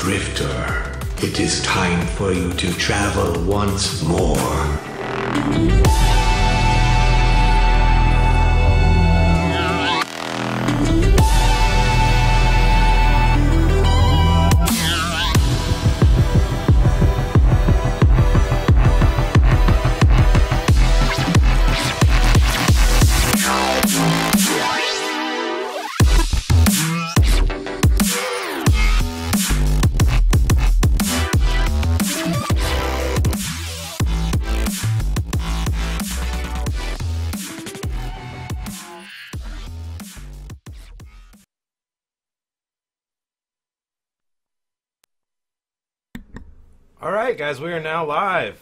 Drifter, it is time for you to travel once more. Alright guys, we are now live.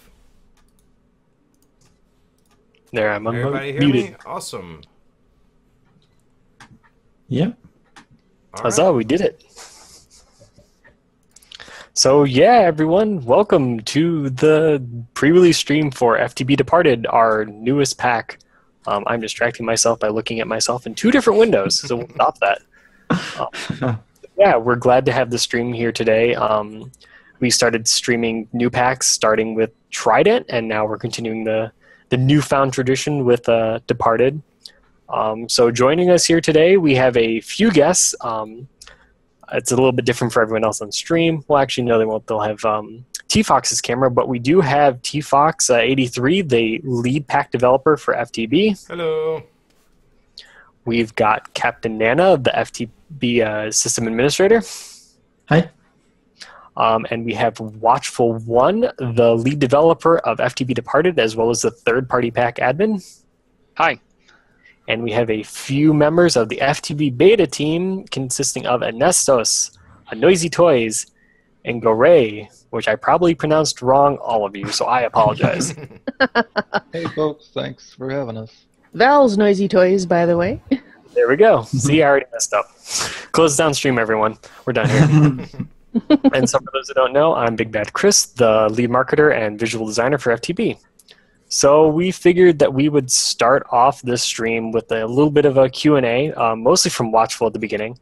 There, I'm Everybody hear muted. me? Awesome. Yeah. Huzzah, we did it. So yeah, everyone, welcome to the pre-release stream for FTB Departed, our newest pack. I'm distracting myself by looking at myself in two different windows, so we'll stop that. Yeah, we're glad to have the stream here today. We started streaming new packs, starting with Trident, and now we're continuing the newfound tradition with Departed. So joining us here today, we have a few guests. It's a little bit different for everyone else on stream. Well, actually, no, they won't. They'll have T-Fox's camera, but we do have T-Fox83, the lead pack developer for FTB. Hello. We've got Captain Nana, the FTB system administrator. Hi. And we have Watchful1, the lead developer of FTB Departed, as well as the third-party pack admin. Hi. And we have a few members of the FTB beta team, consisting of Ernestos, Noisy Toys, and Goray, which I probably pronounced wrong, all of you, so I apologize. Hey folks, thanks for having us. Val's Noisy Toys, by the way. There we go. See, I already messed up. Close down stream, everyone. We're done here. And so for those who don't know, I'm Big Bad Chris, the lead marketer and visual designer for FTB. So we figured that we would start off this stream with a little bit of a Q&A, mostly from Watchful at the beginning.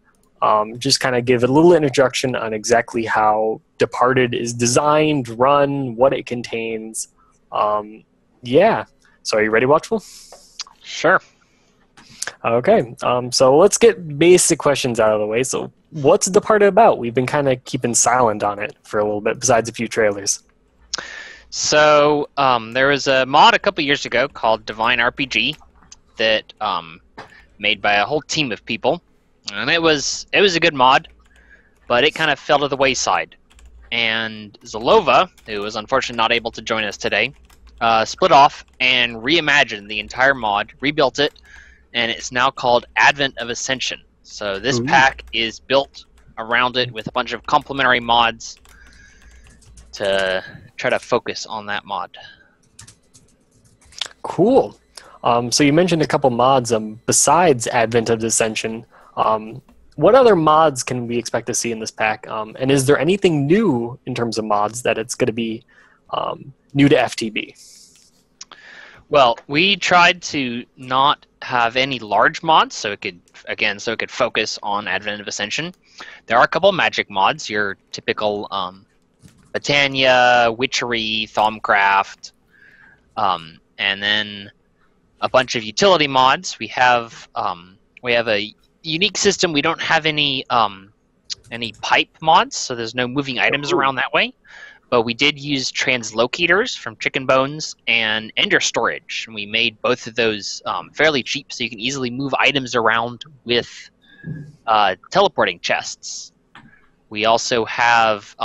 Just kind of give a little introduction on exactly how Departed is designed, run, what it contains. Yeah. So are you ready, Watchful? Sure. Okay. So let's get basic questions out of the way. So what's Departed about? We've been kind of keeping silent on it for a little bit, besides a few trailers. So there was a mod a couple years ago called Divine RPG that made by a whole team of people, and it was a good mod, but it kind of fell to the wayside. And Zalova, who was unfortunately not able to join us today, split off and reimagined the entire mod, rebuilt it, and it's now called Advent of Ascension. So this pack is built around it with a bunch of complementary mods to try to focus on that mod. Cool. So you mentioned a couple mods besides Advent of Ascension. What other mods can we expect to see in this pack? And is there anything new in terms of mods that it's going to be new to FTB? Well, we tried to not have any large mods, so it could focus on Advent of Ascension. There are a couple magic mods, your typical Botania, Witchery, Thaumcraft, and then a bunch of utility mods. We have a unique system. We don't have any pipe mods, so there's no moving items around that way. But we did use translocators from Chicken Bones and Ender Storage, and we made both of those fairly cheap, so you can easily move items around with teleporting chests. We also have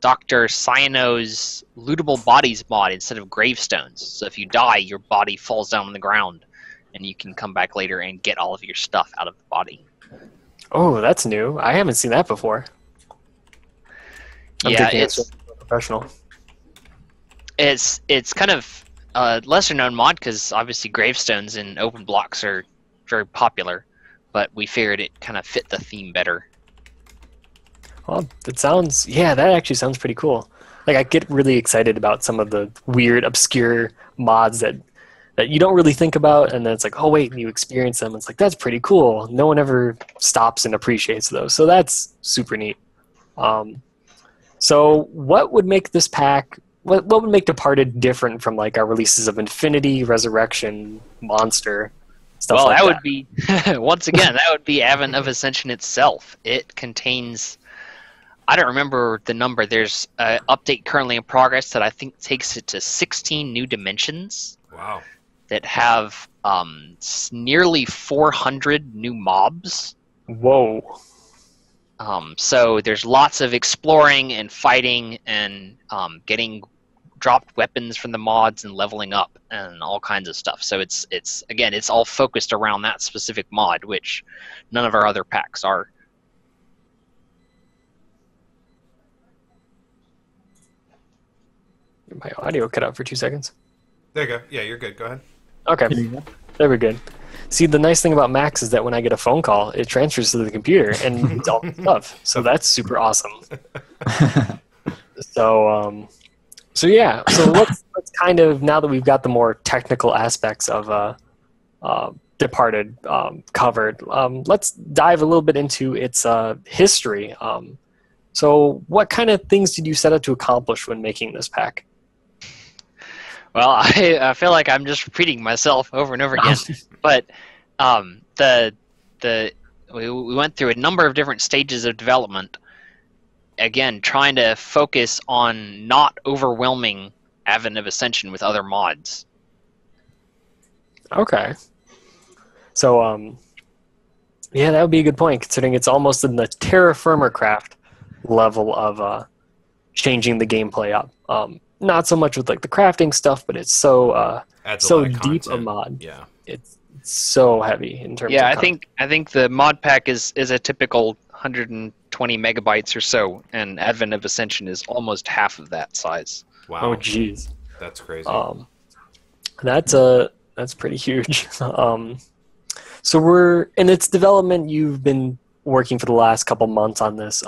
Dr. Cyano's Lootable Bodies mod instead of gravestones. So if you die, your body falls down on the ground, and you can come back later and get all of your stuff out of the body. Oh, that's new. I haven't seen that before. Yeah, it's professional. It's kind of a lesser known mod because obviously gravestones and open blocks are very popular, but we figured it kind of fit the theme better. Well, that actually sounds pretty cool. Like, I get really excited about some of the weird, obscure mods that you don't really think about, and then it's like, oh wait, and you experience them. It's like, that's pretty cool. No one ever stops and appreciates those, so that's super neat. So what would make this pack? What would make Departed different from like our releases of Infinity, Resurrection, Monster, stuff Well, like that that? would be once again that would be Advent of Ascension itself. It contains. I don't remember the number. There's an update currently in progress that I think takes it to 16 new dimensions Wow. that have nearly 400 new mobs. Whoa. So there's lots of exploring and fighting and getting dropped weapons from the mods and leveling up and all kinds of stuff. So it's again, it's all focused around that specific mod, which none of our other packs are. My audio cut out for 2 seconds. There you go. Yeah, you're good. Go ahead. Okay. There we go. See, the nice thing about Max is that when I get a phone call, it transfers to the computer and it's all the stuff. So that's super awesome. So yeah. So let's kind of, now that we've got the more technical aspects of Departed covered, let's dive a little bit into its history. So what kind of things did you set out to accomplish when making this pack? Well, I feel like I'm just repeating myself over and over again, but we went through a number of different stages of development. Again, trying to focus on not overwhelming Advent of Ascension with other mods. Okay. So yeah, that would be a good point, considering it's almost in the Terra Firma Craft level of changing the gameplay up. Not so much with like the crafting stuff, but it's so Adds a so lot of deep a content. mod. Yeah. It's so heavy in terms. Yeah, of I think the mod pack is a typical 120 megabytes or so, and Advent of Ascension is almost half of that size. Wow. Oh, jeez. That's crazy. That's pretty huge. So we're in its development. You've been working for the last couple months on this.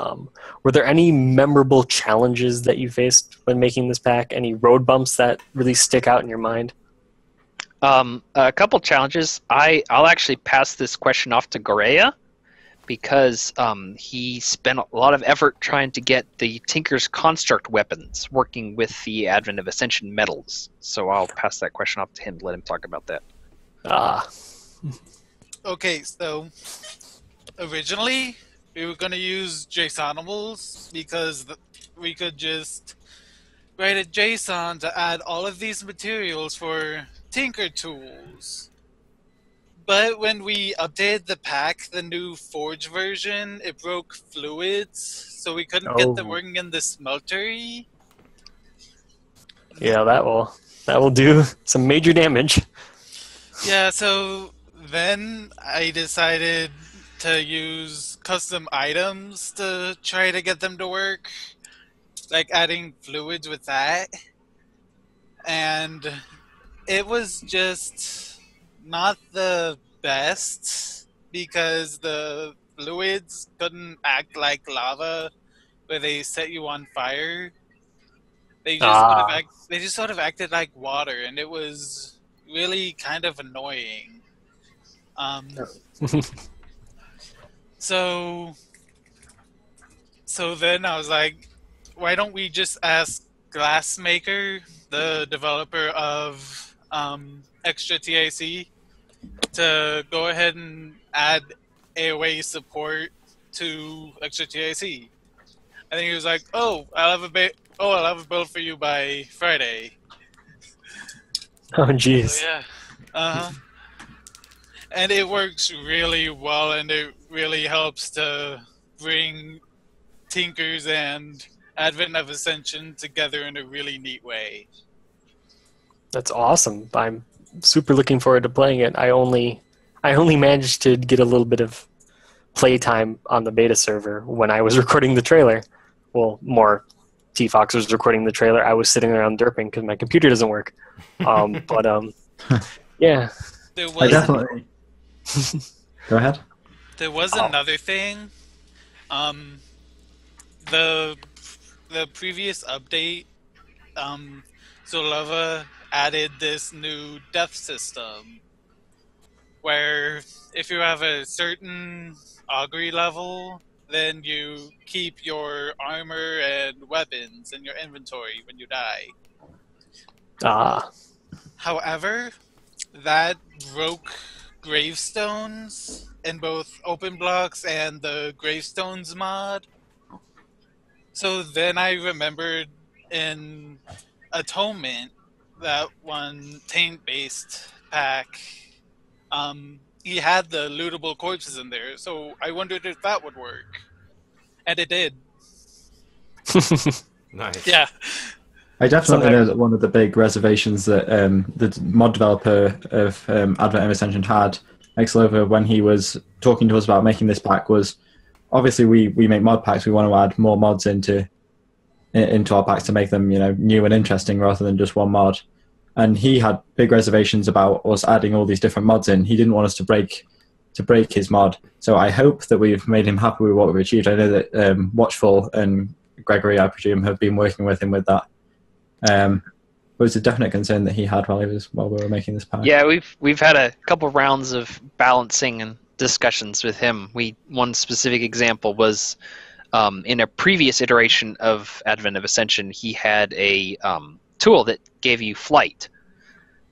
Were there any memorable challenges that you faced when making this pack? Any road bumps that really stick out in your mind? A couple challenges. I'll actually pass this question off to Goreya because he spent a lot of effort trying to get the Tinker's Construct weapons working with the Advent of Ascension medals. So I'll pass that question off to him to let him talk about that. Okay, so originally we were going to use JSONables because we could just write a JSON to add all of these materials for Tinker tools. But when we updated the pack, the new Forge version, it broke fluids, so we couldn't get them working in the smeltery. Yeah, that will do some major damage. Yeah, so then I decided to use custom items to try to get them to work, like adding fluids with that. And it was just not the best because the fluids couldn't act like lava where they set you on fire. They just sort of acted like water, and it was really kind of annoying. So then I was like, why don't we just ask Glassmaker, the developer of Extra TAC, to go ahead and add AOA support to Extra TAC? And then he was like, "Oh, I'll have a build for you by Friday." Oh, jeez. So, yeah. And it works really well, and it really helps to bring Tinkers and Advent of Ascension together in a really neat way. That's awesome. I'm super looking forward to playing it. I only managed to get a little bit of playtime on the beta server when I was recording the trailer. Well, more T-Fox was recording the trailer. I was sitting around derping because my computer doesn't work. Yeah. There I was definitely. Go ahead. There was another thing. The previous update, Zulova added this new death system where if you have a certain augury level, then you keep your armor and weapons in your inventory when you die. Ah, However, that broke gravestones in both open blocks and the gravestones mod. So then I remembered in Atonement, that one taint-based pack, he had the lootable corpses in there, so I wondered if that would work. And it did. Nice. Yeah. I definitely Something- know that one of the big reservations that the mod developer of Advent of Ascension had, Exlova, when he was talking to us about making this pack was, obviously we make mod packs, we want to add more mods into our packs to make them, new and interesting rather than just one mod. And he had big reservations about us adding all these different mods in. He didn't want us to break his mod. So I hope that we've made him happy with what we've achieved. I know that Watchful and Gregory, I presume, have been working with him with that. It was a definite concern that he had while we were making this pack. Yeah, we've had a couple rounds of balancing and discussions with him. One specific example was in a previous iteration of Advent of Ascension, he had a tool that gave you flight,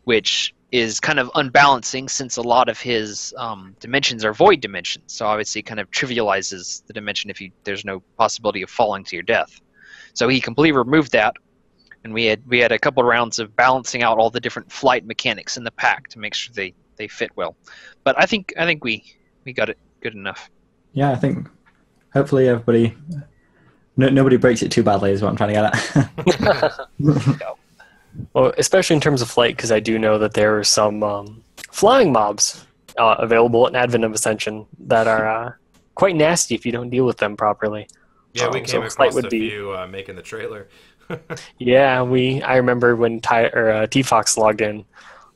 which is kind of unbalancing since a lot of his dimensions are void dimensions. So obviously, it kind of trivializes the dimension if there's no possibility of falling to your death. So he completely removed that. And we had a couple of rounds of balancing out all the different flight mechanics in the pack to make sure they fit well. But I think we got it good enough. Yeah, I think hopefully everybody, nobody breaks it too badly is what I'm trying to get at. well, especially in terms of flight, because I do know that there are some flying mobs available in Advent of Ascension that are quite nasty if you don't deal with them properly. Yeah, we came so flight across would a be- few making the trailer. Yeah, I remember when T-Fox logged in,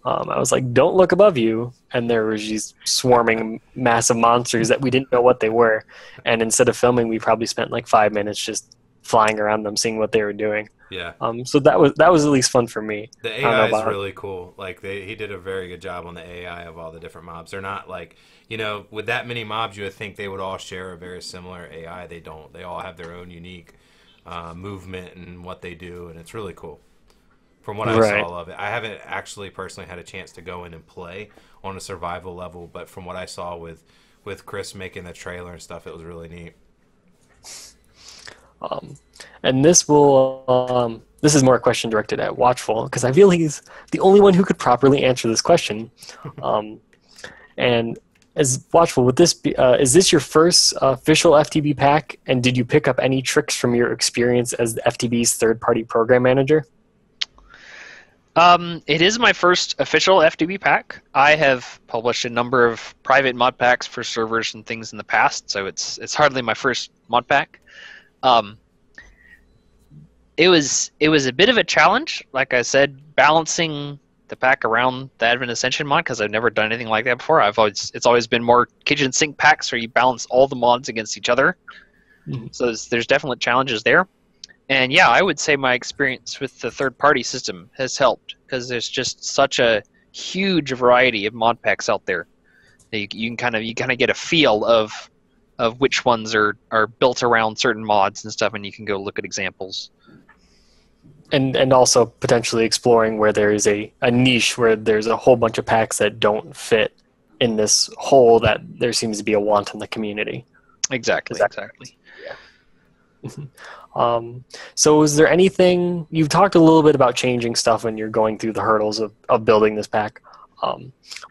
I was like, don't look above you, and there was these swarming massive monsters that we didn't know what they were, and instead of filming, we probably spent like 5 minutes just flying around them, seeing what they were doing. Yeah. So that was at least fun for me. The I don't know AI is about- really cool. Like he did a very good job on the AI of all the different mobs. They're not like, with that many mobs, you would think they would all share a very similar AI. They don't. They all have their own unique movement and what they do, and it's really cool. From what I Right. saw of it, I haven't actually personally had a chance to go in and play on a survival level, but from what I saw with Chris making the trailer and stuff, it was really neat. And this will this is more a question directed at Watchful, because I feel he's the only one who could properly answer this question. And as Watchful, would this be, is this your first official FTB pack, and did you pick up any tricks from your experience as the FTB's third-party program manager? It is my first official FTB pack. I have published a number of private mod packs for servers and things in the past, so it's hardly my first mod pack. It was a bit of a challenge, like I said, balancing the pack around the Advent Ascension mod, because I've never done anything like that before. It's always been more kitchen sink packs where you balance all the mods against each other. Mm-hmm. So there's definite challenges there. And yeah, I would say my experience with the third-party system has helped, because there's just such a huge variety of mod packs out there. You can kind of get a feel of which ones are built around certain mods and stuff, and you can go look at examples. And also potentially exploring where there is a niche where there's a whole bunch of packs that don't fit in this hole that there seems to be a want in the community. Exactly. So is there anything, you've talked a little bit about changing stuff when you're going through the hurdles of building this pack.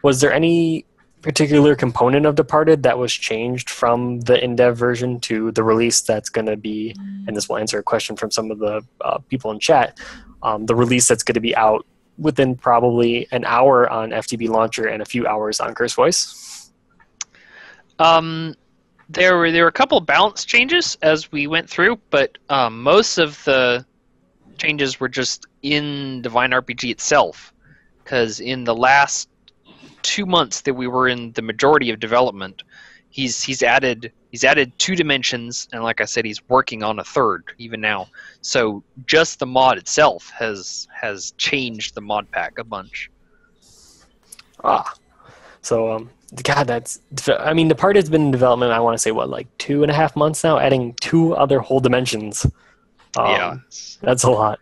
Was there any particular component of Departed that was changed from the in-dev version to the release that's going to be, and this will answer a question from some of the people in chat, the release that's going to be out within probably an hour on FTB Launcher and a few hours on Curse Voice? There were a couple balance changes as we went through, but most of the changes were just in Divine RPG itself, because in the last 2 months that we were in the majority of development, he's added 2 dimensions, and like I said, he's working on a third even now. So just the mod itself has changed the mod pack a bunch. So God, I mean, Departed's been in development, I want to say, what, like 2.5 months now, adding 2 other whole dimensions. Yeah. That's a lot.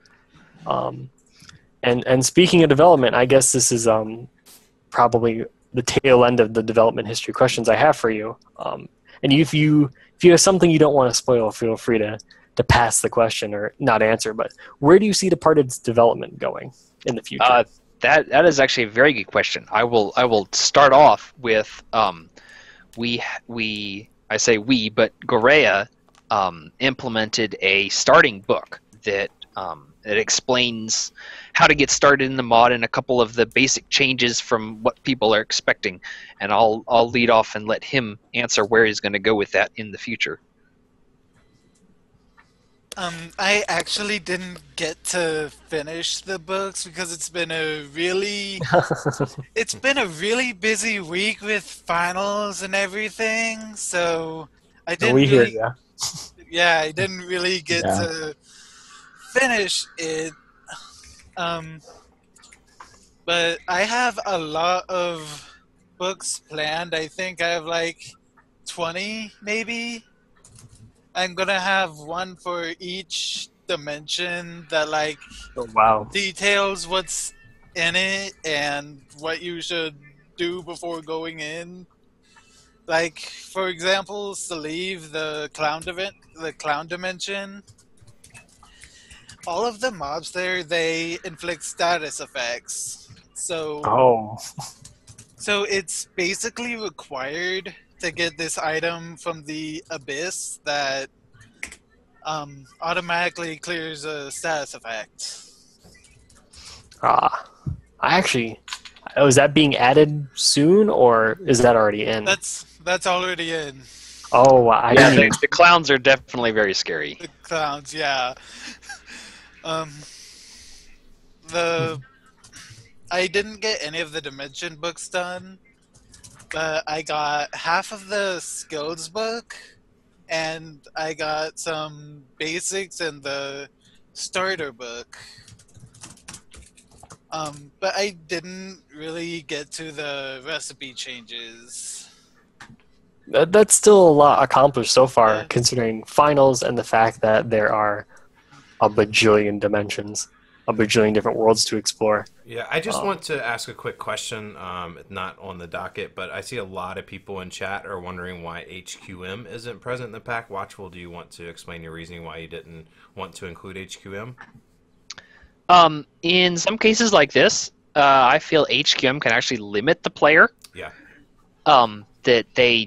And speaking of development, I guess this is probably the tail end of the development history questions I have for you. And if you have something you don't want to spoil, feel free to pass the question or not answer. But where do you see Departed's development going in the future? That is actually a very good question. I will start off with I say we, but Gorea implemented a starting book that explains how to get started in the mod and a couple of the basic changes from what people are expecting. And I'll lead off and let him answer where he's going to go with that in the future. I actually didn't get to finish the books because it's been a really busy week with finals and everything. So I didn't I didn't really get to finish it. But I have a lot of books planned. I think I have like 20 maybe. I'm gonna have one for each dimension that like details what's in it and what you should do before going in. Like, for example, Sleeve, the clown dimension. All of the mobs there, they inflict status effects. So it's basically required to get this item from the Abyss that automatically clears a status effect. Is that being added soon, or is that already in? That's already in. Oh, the clowns are definitely very scary. The clowns, yeah. I didn't get any of the dimension books done, but I got half of the skills book, and I got some basics in the starter book. But I didn't really get to the recipe changes. That's still a lot accomplished so far, considering finals and the fact that there are a bajillion dimensions, a bajillion different worlds to explore. Yeah, I just want to ask a quick question, not on the docket, but I see a lot of people in chat are wondering why HQM isn't present in the pack. Watchful, do you want to explain your reasoning why you didn't want to include HQM? In some cases like this, I feel HQM can actually limit the player. Yeah. That they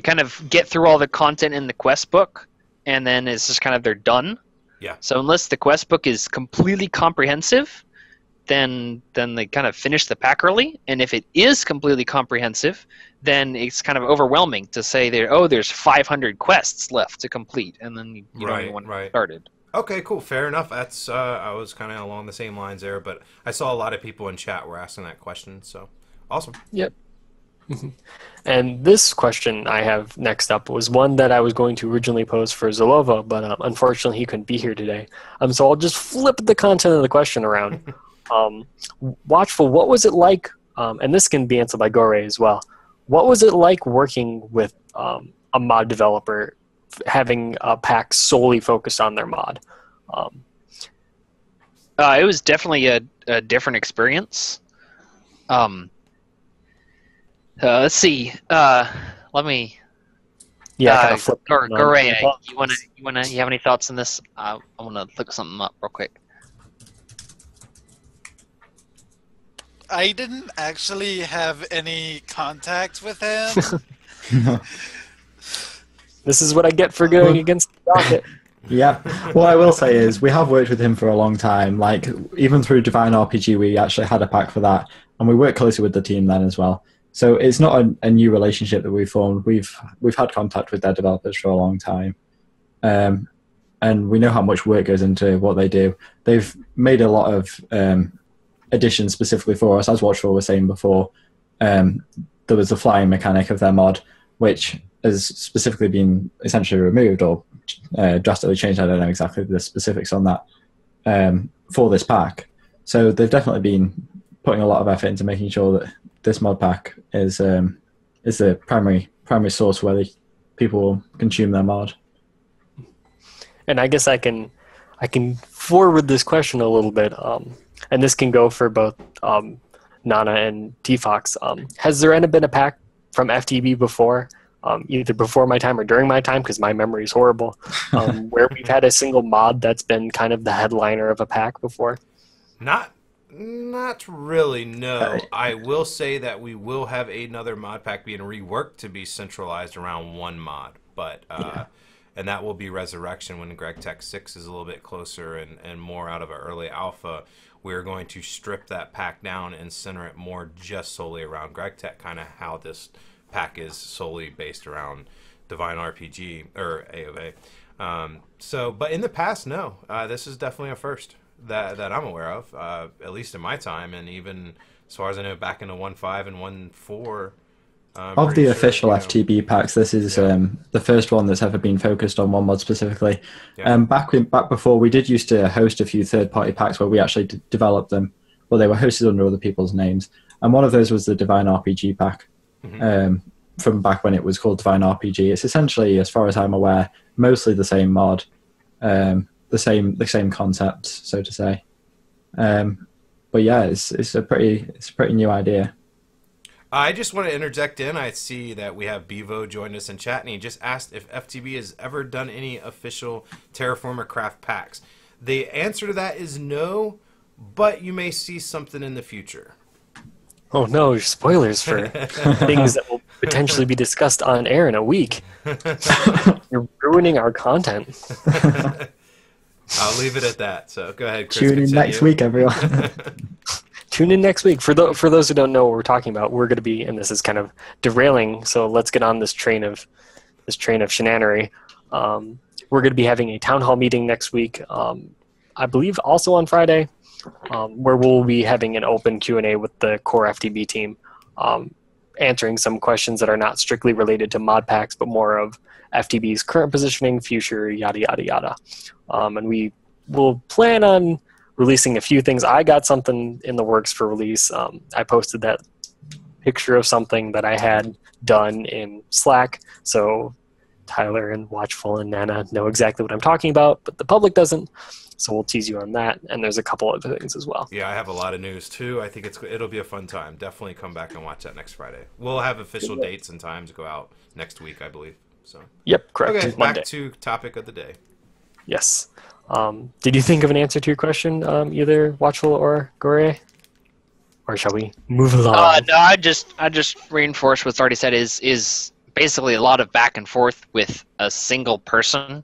kind of get through all the content in the quest book, and then it's just kind of they're done. Yeah. So unless the quest book is completely comprehensive, then they kind of finish the pack early. And if it is completely comprehensive, then it's kind of overwhelming to say there's 500 quests left to complete, and then you don't even want to get started. Okay, cool. Fair enough. That's I was kind of along the same lines there, but I saw a lot of people in chat were asking that question, so awesome. Yep. And this question I have next up was one that I was going to originally pose for Zalova, but unfortunately he couldn't be here today. So I'll just flip the content of the question around. Watchful, what was it like, and this can be answered by Gore as well, what was it like working with a mod developer having a pack solely focused on their mod? It was definitely a different experience. Let's see. Let me. Yeah, Gorea, you have any thoughts on this? I want to look something up real quick. I didn't actually have any contact with him. This is what I get for going against the docket. Yeah. What I will say is we have worked with him for a long time. Like, even through Divine RPG, we actually had a pack for that, and we worked closely with the team then as well. So it's not a new relationship that we've formed. We've had contact with their developers for a long time, and we know how much work goes into what they do. They've made a lot of additions specifically for us. As Watchful was saying before, there was the flying mechanic of their mod, which has specifically been essentially removed or drastically changed. I don't know exactly the specifics on that for this pack. So they've definitely been putting a lot of effort into making sure that this mod pack is is the primary source where people will consume their mod. And I guess I can forward this question a little bit, and this can go for both Nana and T-Fox. Has there been a pack from FTB before, either before my time or during my time, because my memory is horrible, where we've had a single mod that's been kind of the headliner of a pack before? Not really, no. I will say that we will have another mod pack being reworked to be centralized around one mod, but and that will be Resurrection when Greg Tech 6 is a little bit closer and more out of an early alpha. We're going to strip that pack down and center it more just solely around Greg Tech, kind of how this pack is solely based around Divine RPG or AOA. But in the past, no. This is definitely a first that I'm aware of, at least in my time, and even as far as I know, back in the 1.5 and 1.4. Of the official FTB packs, this is the first one that's ever been focused on one mod specifically. Yeah. Back before, we did used to host a few third-party packs where we actually developed them. Well, they were hosted under other people's names, and one of those was the Divine RPG pack. From back when it was called Divine RPG. It's essentially, as far as I'm aware, mostly the same mod, the same concepts, so to say. But yeah, it's a pretty new idea. I just want to interject in. I see that we have Bevo joined us in chat, and he just asked if FTB has ever done any official Terraformer Craft packs. The answer to that is no, but you may see something in the future. Oh no, spoilers for things that will potentially be discussed on air in a week. You're ruining our content. I'll leave it at that. So go ahead, Chris. Tune in next week, everyone. Tune in next week. For those who don't know what we're talking about, we're going to be, and this is kind of derailing, so let's get on this train of shenanery. We're going to be having a town hall meeting next week, I believe also on Friday, where we'll be having an open Q&A with the core FTB team, answering some questions that are not strictly related to mod packs, but more of FTB's current positioning, future, yada, yada, yada. And we will plan on releasing a few things. I got something in the works for release. I posted that picture of something that I had done in Slack, so Tyler and Watchful and Nana know exactly what I'm talking about, but the public doesn't. So we'll tease you on that, and there's a couple other things as well. Yeah, I have a lot of news too. I think it'll be a fun time. Definitely come back and watch that next Friday. We'll have official dates and times go out next week, I believe. So. Yep, correct. Okay, Monday. back to topic of the day. Yes. Did you think of an answer to your question, either Watchful or Gore? Or shall we move along? No, I just reinforce what's already said. Is basically a lot of back and forth with a single person,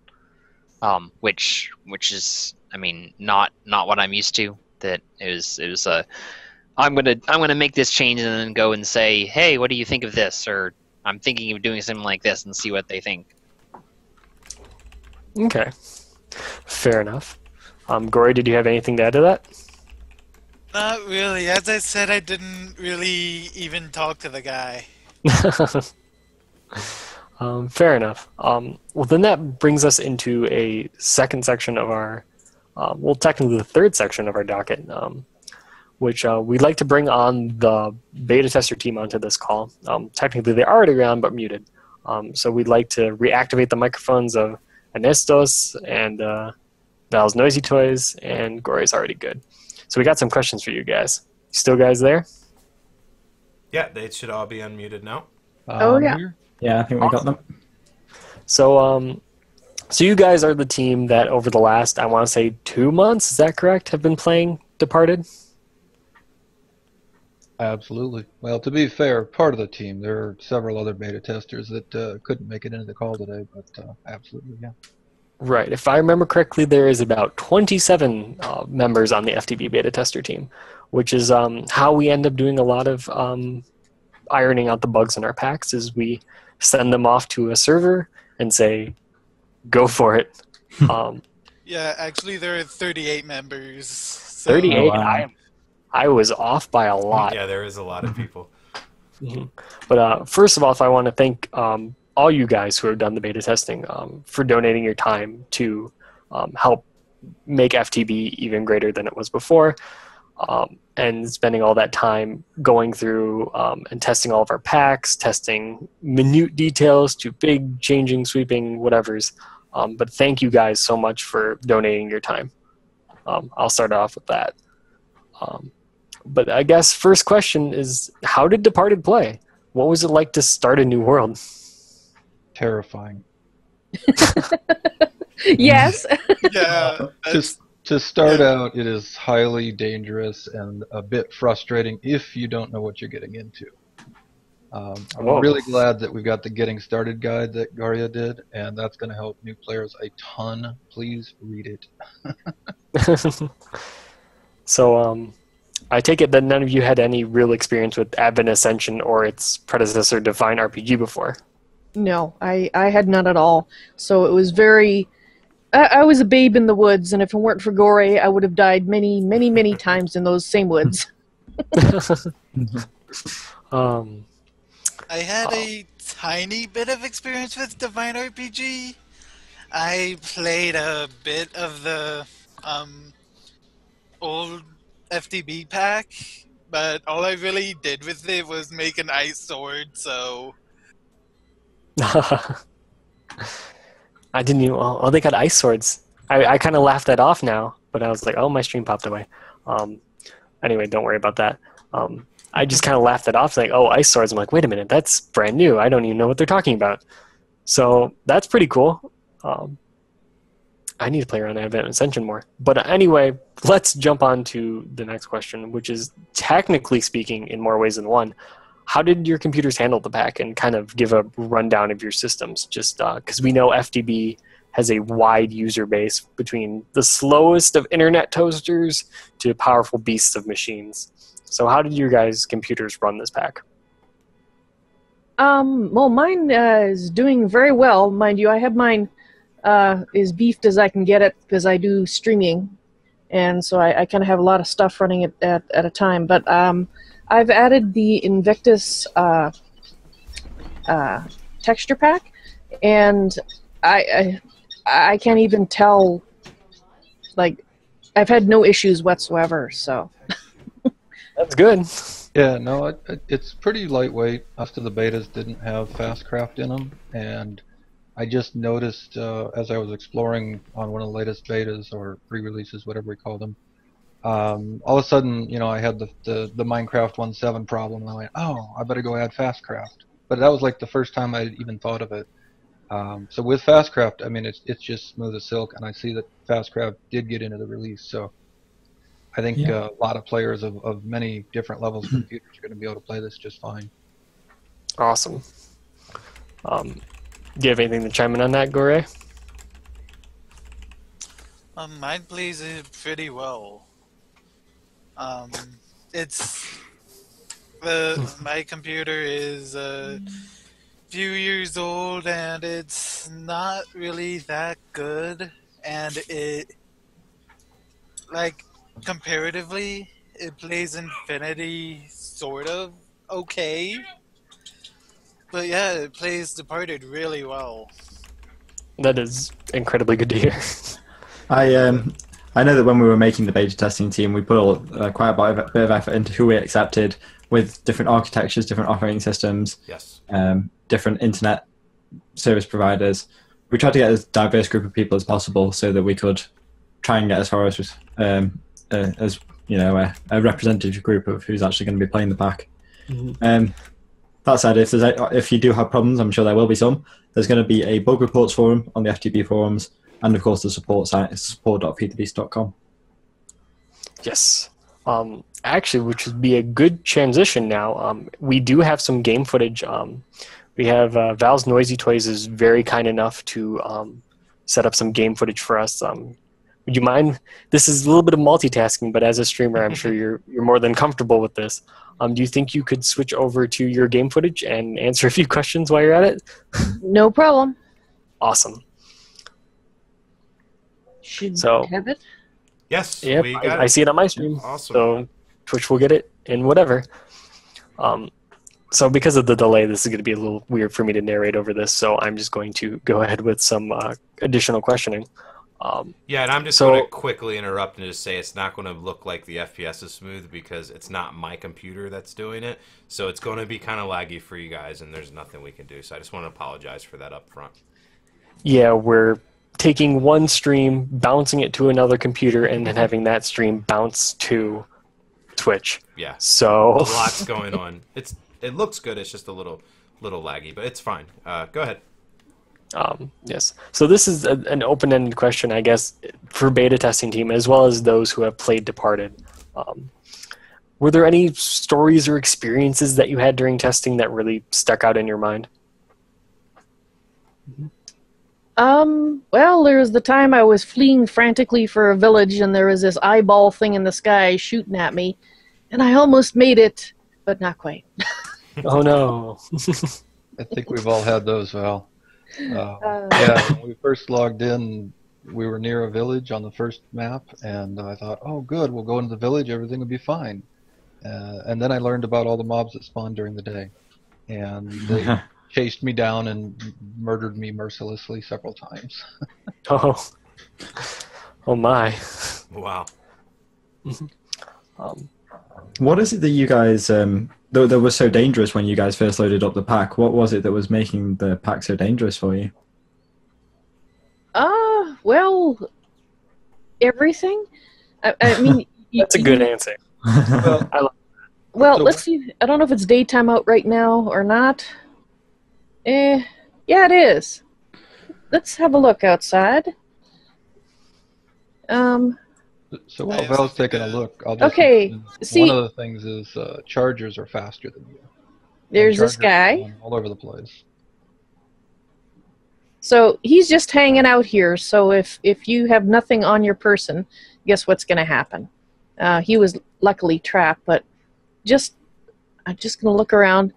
which is, I mean, not what I'm used to. That it was I'm gonna make this change and then go and say, hey, what do you think of this? Or I'm thinking of doing something like this and see what they think. Okay, fair enough. Gory, did you have anything to add to that? Not really. As I said, I didn't really even talk to the guy. Fair enough. Well, then that brings us into a second section of our, well, technically the third section of our docket, which we'd like to bring on the beta tester team onto this call. Technically, they're already on, but muted. So we'd like to reactivate the microphones of Ernestos and Val's Noisy Toys, and Gory's already good. So we got some questions for you guys. Still guys there? Yeah, they should all be unmuted now. Oh, yeah. Yeah, I think we got them. So, so you guys are the team that over the last, I want to say 2 months, is that correct, have been playing Departed? Absolutely. Well, to be fair, part of the team. There are several other beta testers that couldn't make it into the call today, but absolutely, yeah. Right. If I remember correctly, there is about 27 members on the FTB beta tester team, which is how we end up doing a lot of ironing out the bugs in our packs, is we send them off to a server and say, go for it. Yeah, actually there are 38 members. So. 38? Oh, wow. I was off by a lot. Yeah, there is a lot of people. But first of all, if I want to thank all you guys who have done the beta testing for donating your time to help make FTB even greater than it was before. and spending all that time going through and testing all of our packs, testing minute details to big, changing, sweeping, whatevers. But thank you guys so much for donating your time. I'll start off with that. But I guess first question is, how did Departed play? What was it like to start a new world? Terrifying. Yes. Yeah. Just to start out, it is highly dangerous and a bit frustrating if you don't know what you're getting into. I'm Whoa. really glad that we've got the Getting Started guide that Garya did, and that's going to help new players a ton. Please read it. So I take it that none of you had any real experience with Advent Ascension or its predecessor, Divine RPG, before. No, I had none at all. So it was very... I was a babe in the woods, and if it weren't for Gore, I would have died many, many, many times in those same woods. I had a tiny bit of experience with Divine RPG. I played a bit of the old FTB pack, but all I really did with it was make an ice sword, so... I didn't even... Oh, they got ice swords. I kind of laughed that off now, but I was like, oh, my stream popped away. Anyway, don't worry about that. I just kind of laughed it off, like, oh, ice swords. I'm like, wait a minute, that's brand new. I don't even know what they're talking about. So that's pretty cool. I need to play around Advent Ascension more. But anyway, let's jump on to the next question, which is, technically speaking, in more ways than one, how did your computers handle the pack, and kind of give a rundown of your systems? Just because we know FTB has a wide user base, between the slowest of internet toasters to powerful beasts of machines. So how did your guys' computers run this pack? Well, mine is doing very well. Mind you, I have mine as beefed as I can get it, because I do streaming. And so I kind of have a lot of stuff running at a time. But I've added the Invictus texture pack, and I can't even tell, like, I've had no issues whatsoever, so. That's good. Yeah, no, it's pretty lightweight. Most of the betas didn't have Fastcraft in them, and I just noticed as I was exploring on one of the latest betas, or pre-releases, whatever we call them, all of a sudden, you know, I had the Minecraft 1.7 problem, and I went, oh, I better go add Fastcraft. But that was like the first time I even thought of it. So with Fastcraft, I mean, it's just smooth as silk, and I see that Fastcraft did get into the release, so I think a lot of players of many different levels of computers are going to be able to play this just fine. Awesome. Do you have anything to chime in on that, Gore? Mine plays it pretty well. My computer is a few years old, and it's not really that good, and it, like, comparatively, it plays Infinity sort of okay, but yeah, it plays Departed really well. That is incredibly good to hear. I know that when we were making the beta testing team, we put quite a bit of effort into who we accepted, with different architectures, different operating systems, Yes. Different internet service providers. We tried to get as diverse group of people as possible, so that we could try and get as far as you know, a representative group of who's actually going to be playing the pack. Mm-hmm. That said, if you do have problems, I'm sure there will be some. There's going to be a bug reports forum on the FTB forums, and of course the support site is support.feedthebeast.com. Yes. Actually, which would be a good transition now. We do have some game footage. We have Val's Noisy Toys is very kind enough to set up some game footage for us. Would you mind? This is a little bit of multitasking, but as a streamer, I'm sure you're more than comfortable with this. Do you think you could switch over to your game footage and answer a few questions while you're at it? No problem. Awesome. Should So- have it. Yes. Yep, we got I it. see it on my stream. Awesome. So Twitch will get it and whatever. So because of the delay, this is going to be a little weird for me to narrate over this, so I'm just going to go ahead with some additional questioning. Yeah, and I'm just So- going to quickly interrupt and just say it's not going to look like the FPS is smooth because it's not my computer that's doing it. So it's going to be kind of laggy for you guys, and there's nothing we can do. So I just want to apologize for that up front. Yeah, we're taking one stream, bouncing it to another computer, and then having that stream bounce to Twitch. Yeah, So a lot's going on. It looks good. It's just a little laggy, but it's fine. Go ahead. Yes. So this is an open-ended question, I guess, for beta testing team as well as those who have played Departed. Were there any stories or experiences that you had during testing that really stuck out in your mind? Well, there was the time I was fleeing frantically for a village and there was this eyeball thing in the sky shooting at me, and I almost made it, but not quite. Oh no. I think we've all had those, Val. Yeah, when we first logged in, we were near a village on the first map, and I thought, oh good, we'll go into the village, everything will be fine. And then I learned about all the mobs that spawned during the day. And they chased me down and murdered me mercilessly several times. Oh. Oh my. Wow. What is it that you guys that was so dangerous when you guys first loaded up the pack? What was it that was making the pack so dangerous for you? Well, everything. I mean, That's a good answer. Well, So- let's see. I don't know if it's daytime out right now or not. Yeah, it is. Let's have a look outside. So while have Val's something taking a to- look, I'll just Okay, mention see- one of the things is chargers are faster than you. And There's this chargers guy. spawn all over the place. So he's just hanging out here. So if you have nothing on your person, guess what's going to happen? He was luckily trapped, but I'm just going to look around.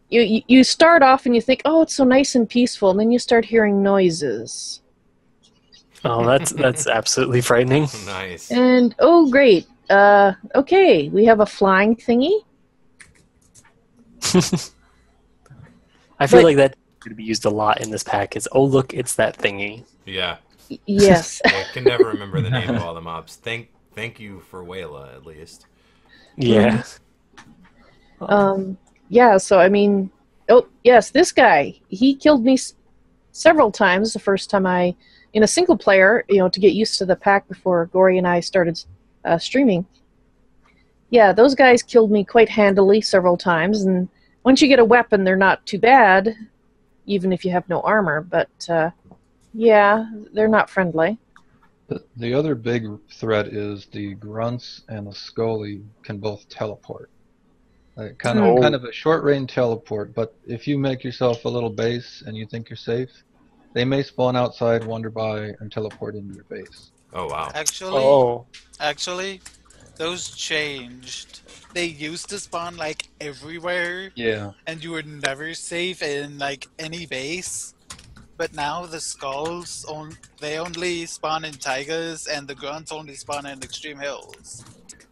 You start off and you think, oh, it's so nice and peaceful, and then you start hearing noises. Oh, that's absolutely frightening. Nice. And oh, great. Okay, we have a flying thingy. I feel But- like that could be used a lot in this pack. Is oh look, it's that thingy. Yeah. Yes. I can never remember the name of all the mobs. Thank you for Wayla, at least. Yeah. Yeah, so I mean, oh, yes, this guy, he killed me several times the first time in a single player, to get used to the pack before Gory and I started streaming. Yeah, those guys killed me quite handily several times, and once you get a weapon, they're not too bad, even if you have no armor, but yeah, they're not friendly. The other big threat is the grunts and the scully can both teleport. Kind of a short range teleport, but if you make yourself a little base and you think you're safe, they may spawn outside, wander by, and teleport into your base. Oh, wow. Actually, those changed. They used to spawn like everywhere, Yeah. and you were never safe in like any base. But now the skulls they only spawn in taigas, and the grunts only spawn in extreme hills.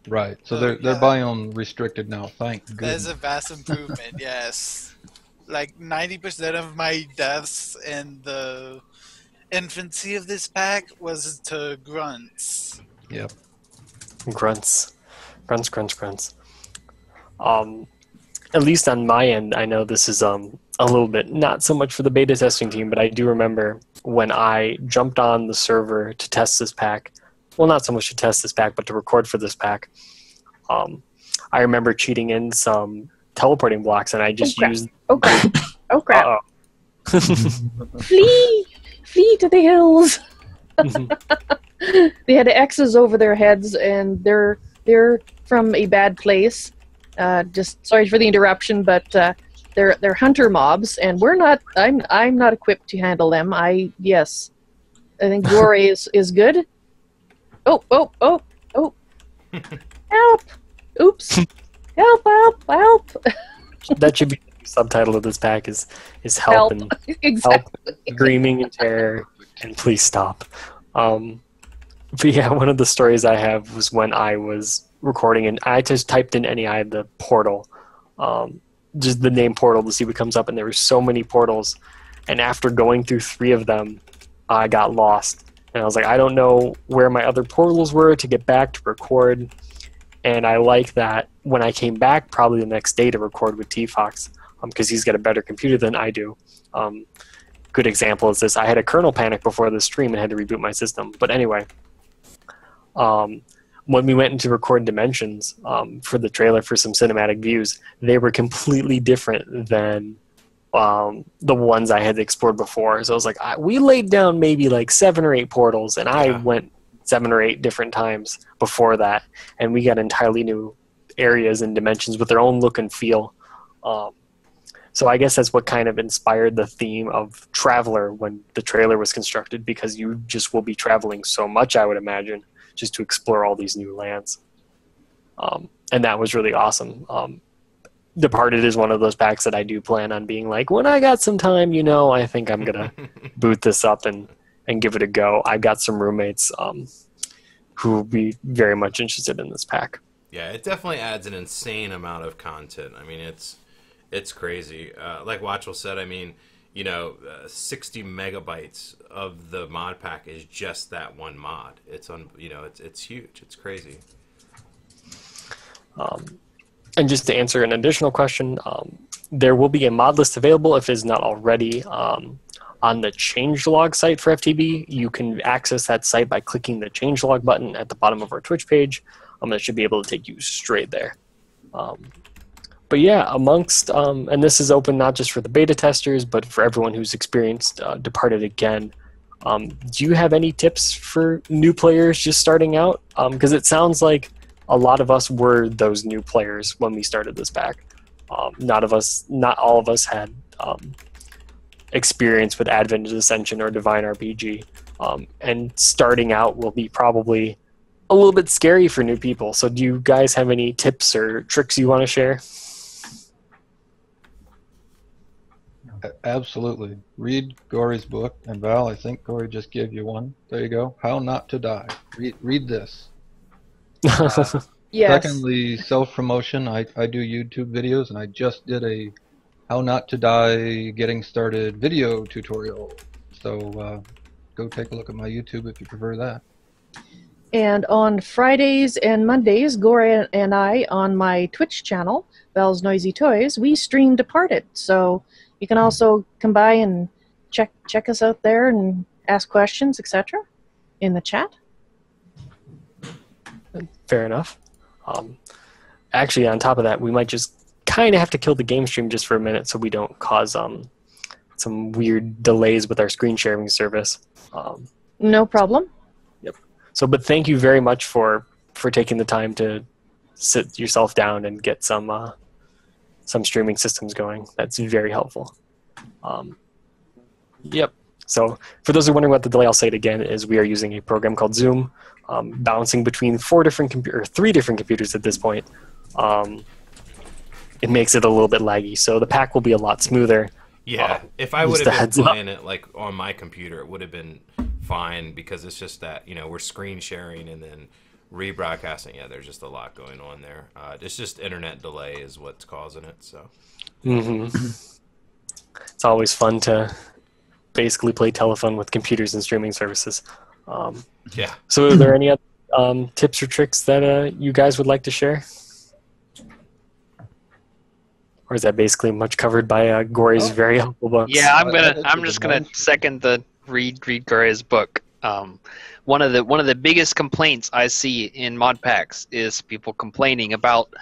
Right. So Oh, they're yeah. biome restricted now. Thank That goodness. is a vast improvement. Yes, like 90% of my deaths in the infancy of this pack was to grunts. Yep. Grunts. At least on my end, I know this is a little bit not so much for the beta testing team, but I do remember when I jumped on the server to test this pack. Well, not so much to test this pack, but to record for this pack. I remember cheating in some teleporting blocks, and I just used. Oh crap! Oh crap! Uh-oh. Flee to the hills! They had X's over their heads, and they're from a bad place. Just sorry for the interruption, but they're hunter mobs, and we're not. I'm not equipped to handle them. I think Gory is good. Oh! Help! Oops! Help! That should be the subtitle of this pack is help and Exactly. screaming in terror and please stop. But yeah, one of the stories I have was when I was recording and I just typed in NEI the portal, just the name portal to see what comes up, and there were so many portals, and after going through 3 of them, I got lost. And I was like, I don't know where my other portals were to get back to record. And I like that when I came back probably the next day to record with T-Fox, because he's got a better computer than I do. Good example is this. I had a kernel panic before the stream and had to reboot my system. But anyway, when we went into record Dimensions for the trailer for some cinematic views, they were completely different than the ones I had explored before. So I was like, we laid down maybe like 7 or 8 portals, and I went 7 or 8 different times before that, and we got entirely new areas and dimensions with their own look and feel. So I guess that's what kind of inspired the theme of Traveler when the trailer was constructed, because you just will be traveling so much, I would imagine, just to explore all these new lands. And that was really awesome. Departed is one of those packs that I do plan on being like, when I got some time, I think I'm going to boot this up and give it a go. I've got some roommates who will be very much interested in this pack. Yeah, it definitely adds an insane amount of content. I mean, it's crazy. Like Watchell said, I mean, 60 megabytes of the mod pack is just that one mod. It's it's huge. It's crazy. And just to answer an additional question, there will be a mod list available if it is not already on the changelog site for FTB. You can access that site by clicking the changelog button at the bottom of our Twitch page. That should be able to take you straight there. But yeah, amongst, and this is open not just for the beta testers, but for everyone who's experienced Departed again, do you have any tips for new players just starting out? Because it sounds like a lot of us were those new players when we started this pack. Not all of us had experience with Advent Ascension or Divine RPG. And starting out will be probably a little bit scary for new people. So do you guys have any tips or tricks you want to share? Absolutely. Read Gory's book. And Val, I think Gory just gave you one. There you go. How Not to Die. Read this. Yes. Secondly, self-promotion. I do YouTube videos, and I just did a How Not to Die Getting Started video tutorial. So go take a look at my YouTube if you prefer that. And on Fridays and Mondays, Gory and I, on my Twitch channel, Val's Noisy Toys, we stream Departed. So you can also come by and check us out there and ask questions, etc. in the chat. Fair enough. Actually, on top of that, we might just kind of have to kill the game stream just for a minute so we don't cause some weird delays with our screen sharing service. No problem. Yep. So, but thank you very much for taking the time to sit yourself down and get some streaming systems going. That's very helpful. Yep. So for those who are wondering what the delay, I'll say it again, is we are using a program called Zoom, bouncing between 3 different computers at this point. It makes it a little bit laggy, so the pack will be a lot smoother. Yeah, if I would have been playing it like on my computer, it would have been fine, because it's just that we're screen sharing and then rebroadcasting. Yeah, there's just a lot going on there. It's just internet delay is what's causing it. So. It's always fun to basically play telephone with computers and streaming services. Yeah. So are there any other tips or tricks that you guys would like to share? Or is that basically much covered by Gory's very helpful books? Yeah, I'm just gonna second the read Gory's book. One of the biggest complaints I see in mod packs is people complaining about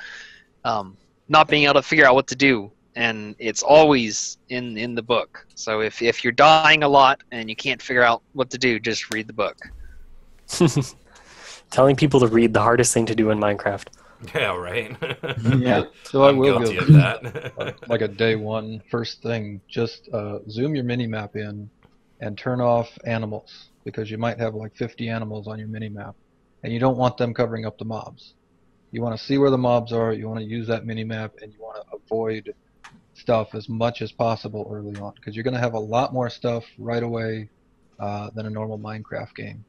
not being able to figure out what to do, and it's always in the book. So if you're dying a lot and you can't figure out what to do, just read the book. Telling people to read, the hardest thing to do in Minecraft. Yeah, right. Yeah. So I will guilty go of that. like a day one first thing. Just zoom your mini map in and turn off animals, because you might have like 50 animals on your mini map, and you don't want them covering up the mobs. You want to see where the mobs are. You want to use that mini map, and you want to avoid stuff as much as possible early on, because you're going to have a lot more stuff right away than a normal Minecraft game.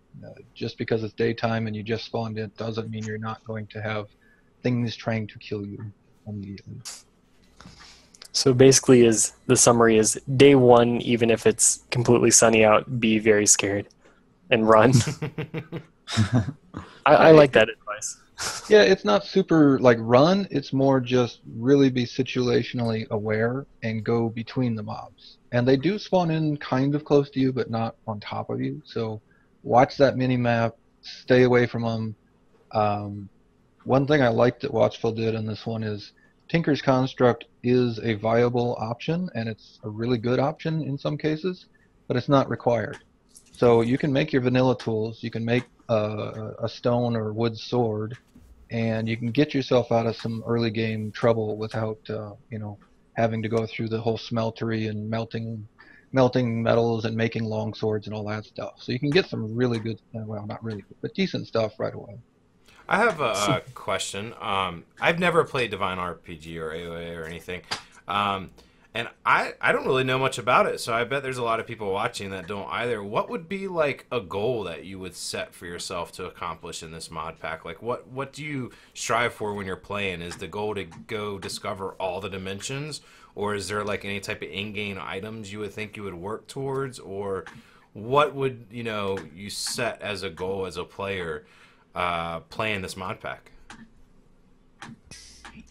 Just because it's daytime and you just spawned in doesn't mean you're not going to have things trying to kill you immediately. So basically, the summary is day one, even if it's completely sunny out, be very scared and run. I like that advice. Yeah, it's not super like run. It's more just really be situationally aware and go between the mobs. And they do spawn in kind of close to you, but not on top of you. So watch that mini map. Stay away from them. One thing I like that Watchful did in this one is Tinker's Construct is a viable option, and it's a really good option in some cases, but it's not required. So you can make your vanilla tools. You can make a stone or wood sword, and you can get yourself out of some early game trouble without having to go through the whole smeltery and melting metals and making long swords and all that stuff. So you can get some really good, well, not really good, but decent stuff right away. I have a question. I've never played Divine RPG or AOA or anything, and I don't really know much about it, so I bet there's a lot of people watching that don't either. What would be like a goal that you would set for yourself to accomplish in this mod pack? Like what do you strive for when you're playing? Is the goal to go discover all the dimensions, or is there like any type of in-game items you would think you would work towards, or what would you set as a goal as a player playing this mod pack?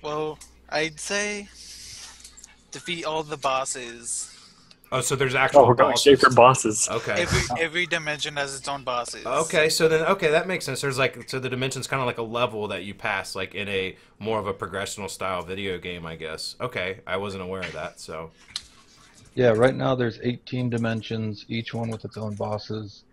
Well, I'd say defeat all the bosses. Oh, so there's actual we're going straight for bosses. Okay. Every dimension has its own bosses. Okay, so then that makes sense. There's so the dimension's kind of like a level that you pass, like in a more of a progressional style video game, I guess. Okay, I wasn't aware of that. So. Yeah, right now there's 18 dimensions, each one with its own bosses,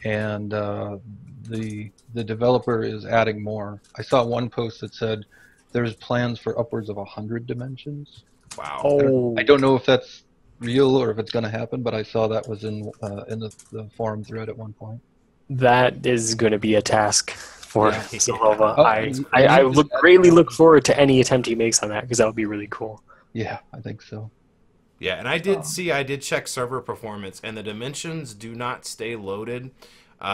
and the developer is adding more. I saw one post that said there's plans for upwards of 100 dimensions. Wow. Oh. I don't know if that's real or if it's going to happen, but I saw that was in the forum thread at one point. That is going to be a task for Zolova. Oh, I greatly look forward to any attempt he makes on that, because that would be really cool. Yeah, I think so. Yeah, and I did check server performance, and the dimensions do not stay loaded,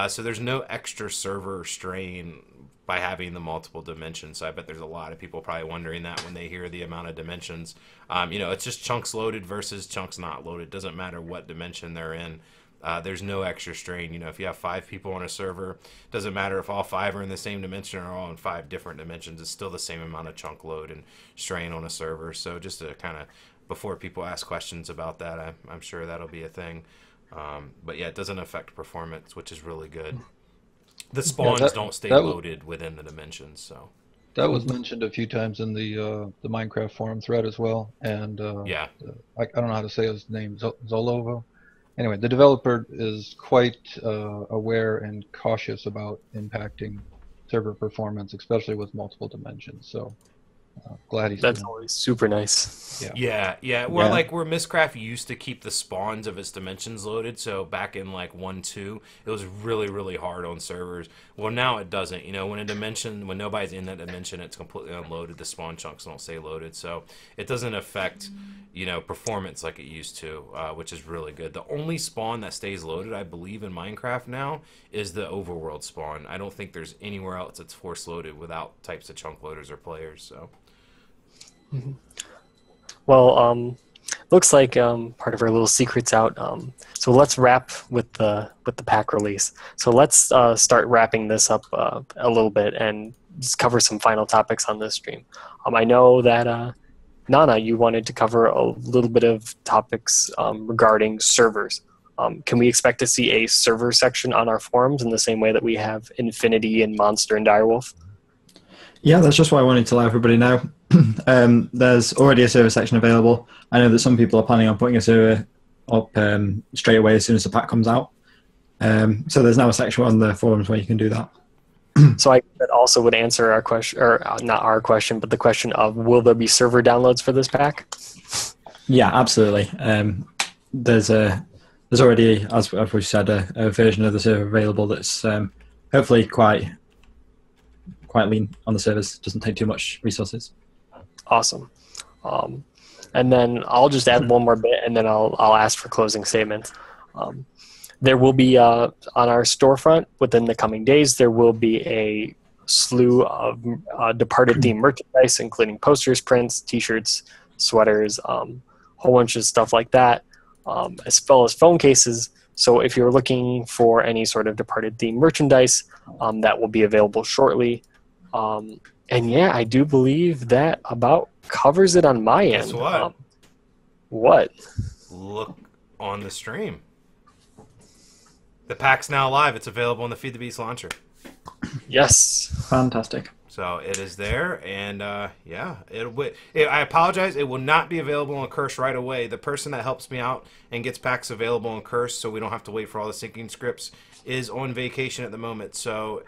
so there's no extra server strain by having the multiple dimensions. So I bet there's a lot of people probably wondering that when they hear the amount of dimensions. It's just chunks loaded versus chunks not loaded. Doesn't matter what dimension they're in. There's no extra strain. If you have 5 people on a server, doesn't matter if all 5 are in the same dimension or all in 5 different dimensions. It's still the same amount of chunk load and strain on a server. So just to kind of, before people ask questions about that, I'm sure that'll be a thing. But yeah, it doesn't affect performance, which is really good. The spawns don't stay loaded within the dimensions, so. That was mentioned a few times in the Minecraft forum thread as well, and yeah, I don't know how to say his name, Zolovo. Anyway, the developer is quite aware and cautious about impacting server performance, especially with multiple dimensions. So glad he's. That's always super nice. Yeah. Where Mistcraft used to keep the spawns of its dimensions loaded. So back in 1.2, it was really, really hard on servers. Well, now it doesn't. When nobody's in that dimension, it's completely unloaded. The spawn chunks don't stay loaded, so it doesn't affect performance like it used to, which is really good. The only spawn that stays loaded, I believe, in Minecraft now is the overworld spawn. I don't think there's anywhere else that's force loaded without types of chunk loaders or players. So. Mm-hmm. Well, looks like part of our little secret's out. So let's wrap with the pack release. So let's start wrapping this up a little bit and just cover some final topics on this stream. I know that Nana, you wanted to cover a little bit of topics regarding servers. Can we expect to see a server section on our forums in the same way that we have Infinity and Monster and Direwolf? Yeah, that's just what I wanted to let everybody know. There's already a server section available. I know that some people are planning on putting a server up straight away as soon as the pack comes out. So there's now a section on the forums where you can do that. So that also would answer our question, or not our question, but the question of, will there be server downloads for this pack? Yeah, absolutely. There's already, as we said, a version of the server available that's hopefully quite lean on the servers. Doesn't take too much resources. Awesome. And then I'll just add one more bit, and then I'll ask for closing statements. There will be, on our storefront within the coming days, there will be a slew of departed theme merchandise, including posters, prints, t-shirts, sweaters, whole bunch of stuff like that, as well as phone cases. So if you're looking for any sort of Departed themed merchandise, that will be available shortly. And yeah, I do believe that about covers it on my end. Guess what? What? Look on the stream. The pack's now live. It's available on the Feed the Beast launcher. Yes. Fantastic. So it is there, and yeah, I apologize. It will not be available on Curse right away. The person that helps me out and gets packs available on Curse, so we don't have to wait for all the syncing scripts, is on vacation at the moment. So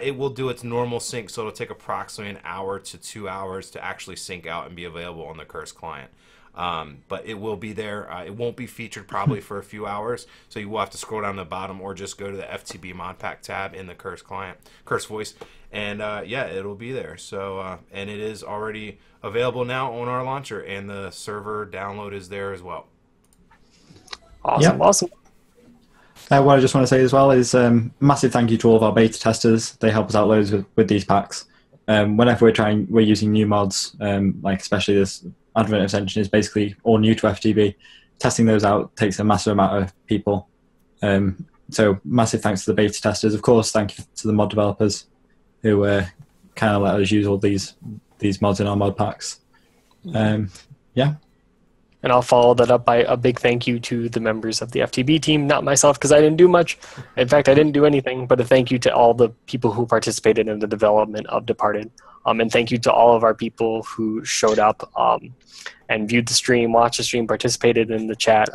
it will do its normal sync, so it'll take approximately an hour to 2 hours to actually sync out and be available on the Curse client. But it will be there. It won't be featured probably for a few hours, so you will have to scroll down to the bottom or just go to the FTB mod pack tab in the Curse client, Curse voice, and yeah, it'll be there. So and it is already available now on our launcher, and the server download is there as well. Awesome. Yep. Awesome. What I just want to say as well is massive thank you to all of our beta testers. They help us out loads with these packs. Whenever we're using new mods, like especially this Advent extension is basically all new to FTB. Testing those out takes a massive amount of people. So massive thanks to the beta testers. Of course, thank you to the mod developers who kind of let us use all these mods in our mod packs. Yeah. And I'll follow that up by a big thank you to the members of the FTB team, not myself because I didn't do much. In fact, I didn't do anything, but a thank you to all the people who participated in the development of Departed. And thank you to all of our people who showed up and viewed the stream, watched the stream, participated in the chat.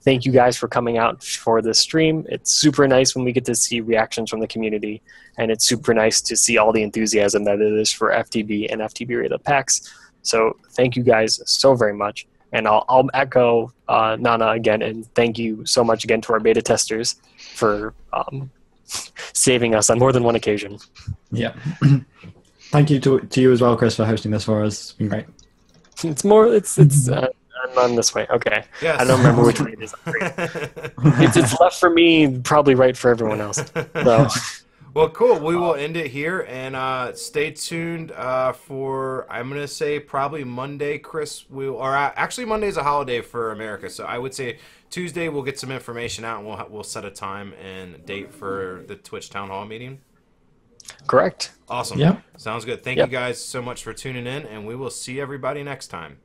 Thank you guys for coming out for this stream. It's super nice when we get to see reactions from the community, and it's super nice to see all the enthusiasm that it is for FTB and FTB-rated packs. So thank you guys so very much. And I'll echo Nana again, and thank you so much again to our beta testers for saving us on more than one occasion. Yeah. Thank you to you as well, Chris, for hosting this for us. It's been great. I'm on this way. Okay. Yes. I don't remember which way it is. It's left for me, probably right for everyone else. So. Well, cool. We will end it here, and stay tuned for, I'm going to say probably Monday, Chris. Actually, Monday is a holiday for America, so I would say Tuesday we'll get some information out, and we'll set a time and date for the Twitch Town Hall meeting. Correct. Awesome. Yeah. Sounds good. Thank you guys so much for tuning in, and we will see everybody next time.